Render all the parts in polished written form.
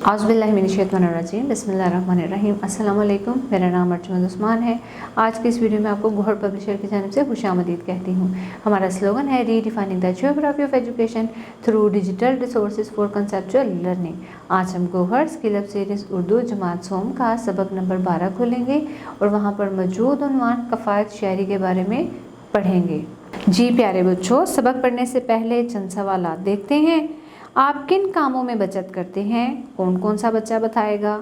औज़ुबिल्लाहिमिनश्शैतानिर्रजीम बिस्मिल्लाहिर्रहमानिर्रहीम। अस्सलाम वालेकुम, मेरा नाम अर्जुमंद उस्मान है। आज की इस वीडियो में आपको गौहर पब्लिशर की जानिब से खुशामदीद कहती हूँ। हमारा स्लोगन है redefining the geography of education through digital resources for conceptual learning. आज हम Gauhar skill up series Urdu जमात सोम का सबक नंबर 12 खोलेंगे और वहाँ पर मौजूद उन्वान कफ़ायत शायरी के बारे में पढ़ेंगे। जी प्यारे बच्चों, सबक पढ़ने से पहले चंद सवालात देखते हैं। आप किन कामों में बचत करते हैं? कौन कौन सा बच्चा बताएगा?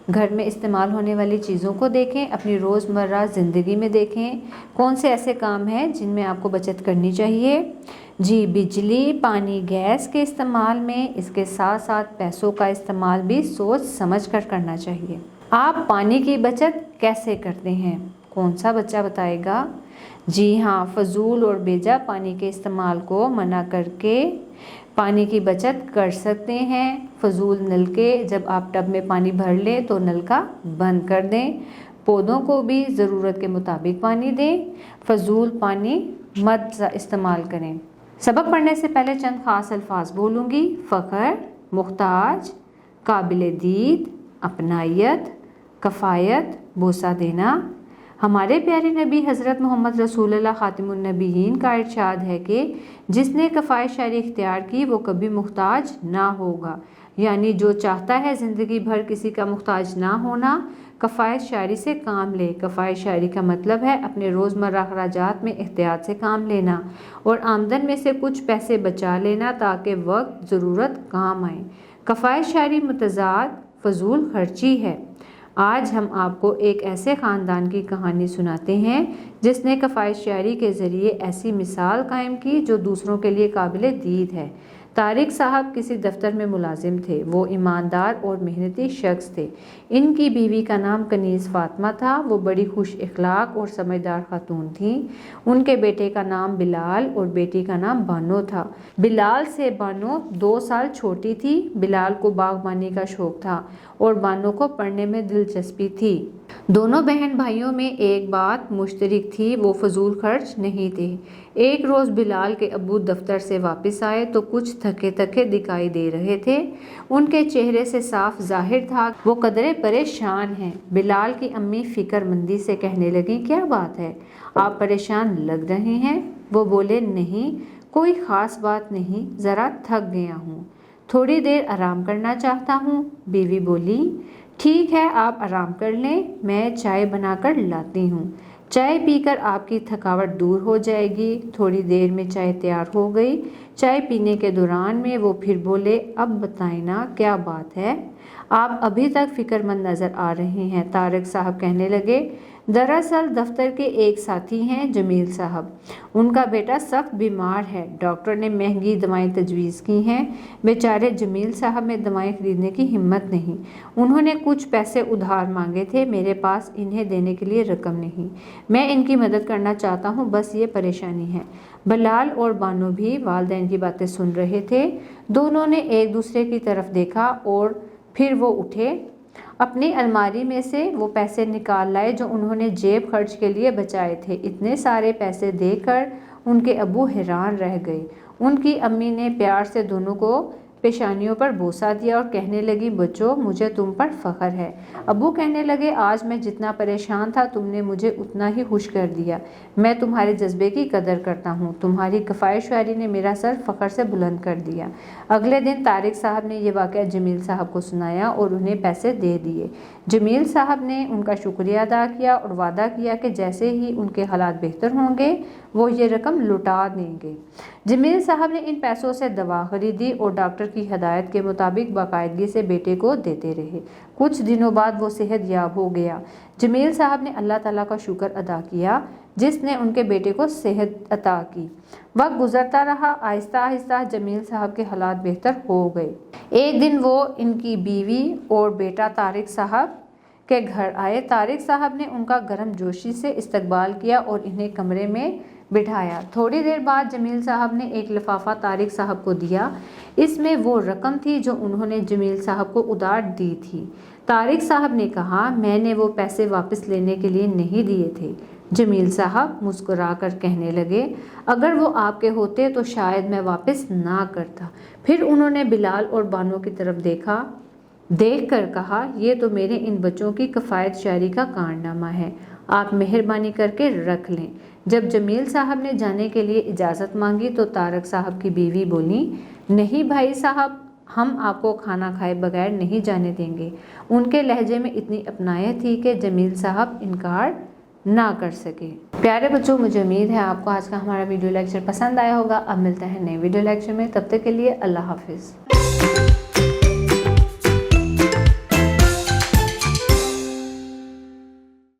घर में इस्तेमाल होने वाली चीज़ों को देखें, अपनी रोज़मर्रा ज़िंदगी में देखें कौन से ऐसे काम हैं जिनमें आपको बचत करनी चाहिए। जी, बिजली, पानी, गैस के इस्तेमाल में, इसके साथ साथ पैसों का इस्तेमाल भी सोच समझ कर करना चाहिए। आप पानी की बचत कैसे करते हैं? कौन सा बच्चा बताएगा? जी हाँ, फजूल और बेजा पानी के इस्तेमाल को मना करके पानी की बचत कर सकते हैं। फजूल नल के जब आप टब में पानी भर लें तो नल का बंद कर दें। पौधों को भी ज़रूरत के मुताबिक पानी दें। फजूल पानी मत इस्तेमाल करें। सबक पढ़ने से पहले चंद ख़ास अल्फाज बोलूँगी। फ़ख्र, मुख्ताज, काबिल दीद, अपनायत, कफ़ायत, बोसा देना। हमारे प्यारे नबी हज़रत मोहम्मद रसूलुल्लाह ख़ातिमुन नबीयीन का इरशाद है कि जिसने कफ़ायत शायरी इख्तियार की वो कभी मुख्ताज ना होगा, यानी जो चाहता है ज़िंदगी भर किसी का मुख्ताज ना होना, कफ़ायत शायरी से काम ले। कफ़ायत शायरी का मतलब है अपने रोज़मर्रा अखराजात में एहतियात से काम लेना और आमदन में से कुछ पैसे बचा लेना ताकि वक्त ज़रूरत काम आए। कफ़ायत शायरी मुतज़ाद फ़जूल खर्ची है। आज हम आपको एक ऐसे ख़ानदान की कहानी सुनाते हैं जिसने कफ़ायत शायरी के ज़रिए ऐसी मिसाल कायम की जो दूसरों के लिए काबिल दीद है। तारिक साहब किसी दफ्तर में मुलाजिम थे। वो ईमानदार और मेहनती शख्स थे। इनकी बीवी का नाम कनीज़ फ़ातिमा था। वो बड़ी खुश इखलाक और समझदार खातून थी। उनके बेटे का नाम बिलाल और बेटी का नाम बानो था। बिलाल से बानो 2 साल छोटी थी। बिलाल को बागबानी का शौक़ था और बानो को पढ़ने में दिलचस्पी थी। दोनों बहन भाइयों में एक बात मुश्तरक थी, वो फजूल खर्च नहीं थे। एक रोज़ बिलाल के अब्बू दफ्तर से वापस आए तो कुछ थके थके दिखाई दे रहे थे। उनके चेहरे से साफ जाहिर था वो कदरे परेशान हैं। बिलाल की अम्मी फ़िक्रमंदी से कहने लगी, क्या बात है, आप परेशान लग रहे हैं? वो बोले, नहीं कोई ख़ास बात नहीं, ज़रा थक गया हूँ, थोड़ी देर आराम करना चाहता हूँ। बीवी बोली, ठीक है आप आराम कर लें, मैं चाय बनाकर लाती हूँ। चाय पीकर आपकी थकावट दूर हो जाएगी। थोड़ी देर में चाय तैयार हो गई। चाय पीने के दौरान में वो फिर बोले, अब बताएं ना क्या बात है, आप अभी तक फ़िक्रमंद नज़र आ रहे हैं। तारिक साहब कहने लगे, दरअसल दफ्तर के एक साथी हैं जमील साहब, उनका बेटा सख्त बीमार है। डॉक्टर ने महंगी दवाएं तजवीज़ की हैं। बेचारे जमील साहब में दवाएं खरीदने की हिम्मत नहीं। उन्होंने कुछ पैसे उधार मांगे थे, मेरे पास इन्हें देने के लिए रकम नहीं। मैं इनकी मदद करना चाहता हूँ, बस ये परेशानी है। बिलाल और बानो भी वालिदैन की बातें सुन रहे थे। दोनों ने एक दूसरे की तरफ देखा और फिर वो उठे। अपनी अलमारी में से वो पैसे निकाल लाए जो उन्होंने जेब खर्च के लिए बचाए थे। इतने सारे पैसे देखकर उनके अब्बू हैरान रह गए। उनकी अम्मी ने प्यार से दोनों को पेशानियों पर बोसा दिया और कहने लगी, बच्चों मुझे तुम पर फ़ख्र है। अब्बू कहने लगे, आज मैं जितना परेशान था तुमने मुझे उतना ही खुश कर दिया। मैं तुम्हारे जज्बे की कदर करता हूँ। तुम्हारी कफ़ायत शायरी ने मेरा सर फ़ख्र से बुलंद कर दिया। अगले दिन तारिक साहब ने यह वाक़या जमील साहब को सुनाया और उन्हें पैसे दे दिए। जमील साहब ने उनका शुक्रिया अदा किया और वादा किया कि जैसे ही उनके हालात बेहतर होंगे वो ये रकम लौटा देंगे। जमील साहब ने इन पैसों से दवा खरीदी और डॉक्टर की हदायत के मुताबिक बाकायदगी से बेटे को देते रहे। कुछ दिनों बाद वो सेहत याब हो गया। जमील साहब ने अल्लाह ताला का शुक्र अदा किया जिसने उनके बेटे को सेहत अता की। वक्त गुजरता रहा, आहिस्ता आहिस्ता जमील साहब के हालात बेहतर हो गए। एक दिन वो इनकी बीवी और बेटा तारिक साहब के घर आए। तारिक साहब ने उनका गर्म जोशी से इस्तकबाल किया और इन्हें कमरे में बिठाया। थोड़ी देर बाद जमील साहब ने एक लिफाफा तारिक साहब को दिया। इसमें वो रकम थी जो उन्होंने जमील साहब को उधार दी थी। तारिक साहब ने कहा, मैंने वो पैसे वापस लेने के लिए नहीं दिए थे। जमील साहब मुस्कुराकर कहने लगे, अगर वो आपके होते तो शायद मैं वापस ना करता। फिर उन्होंने बिलाल और बानो की तरफ देखा دیکھ کر کہا یہ تو میرے ان بچوں کی کفایت شعری کا کارنامہ ہے، آپ مہربانی کر کے رکھ لیں۔ جب جمیل صاحب نے جانے کے لیے اجازت مانگی تو طارق صاحب کی بیوی بولی، نہیں بھائی صاحب، ہم آپ کو کھانا کھائے بغیر نہیں جانے دیں گے۔ ان کے لہجے میں اتنی اپنائیت تھی کہ جمیل صاحب انکار نہ کر سکے۔ پیارے بچوں، مجھے امید ہے آپ کو آج کا ہمارا ویڈیو لیکچر پسند آیا ہوگا۔ اب ملتے ہیں نئے ویڈیو لیکچر میں، تب تک کے لیے اللہ حافظ۔